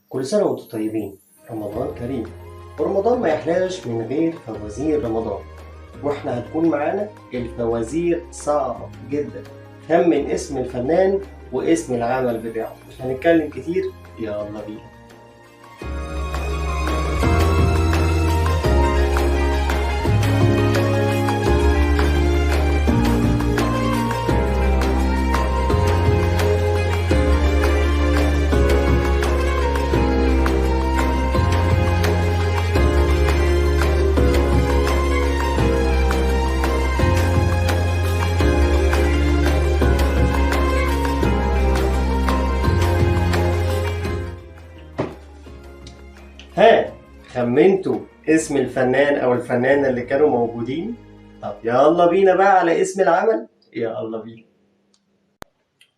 كل سنة وانتم طيبين. رمضان كريم، ورمضان ما يحلاش من غير فوازير رمضان، واحنا هتكون معانا الفوازير صعبة جدا. خمن اسم الفنان واسم العمل بتاعه، مش هنتكلم كتير، يلا بينا. ها، خمنتوا اسم الفنان او الفنانة اللي كانوا موجودين؟ طب يلا بينا بقى على اسم العمل، يلا بينا.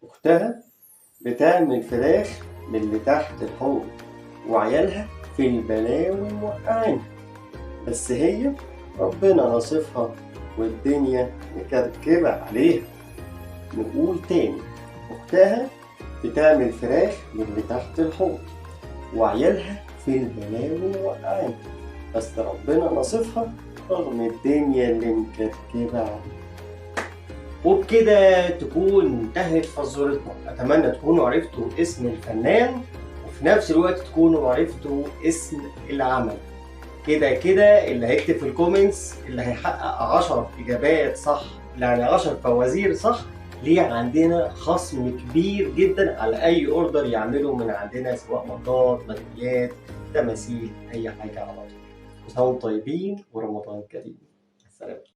اختها بتعمل فراخ من اللي تحت الحوض، وعيالها في البلاوي موقعينها، بس هي ربنا ناصفها والدنيا مكركبة عليها. نقول تاني، اختها بتعمل فراخ من اللي تحت الحوض، وعيالها في البلاوي موقعينها، بس ربنا ناصفها رغم الدنيا اللي مكركبة عليها. وبكده تكون انتهت فزورتنا. أتمنى تكونوا عرفتوا اسم الفنان، وفي نفس الوقت تكونوا عرفتوا اسم العمل. كده اللي هيكتب في الكومنتس اللي هيحقق 10 إجابات صح، يعني 10 فوازير صح، ليه عندنا خصم كبير جدا على أي أوردر يعمله من عندنا، سواء مطار، ميداليات، تماثيل، أي حاجة على طول. كل سنة وانتم طيبين ورمضان كريم. السلام.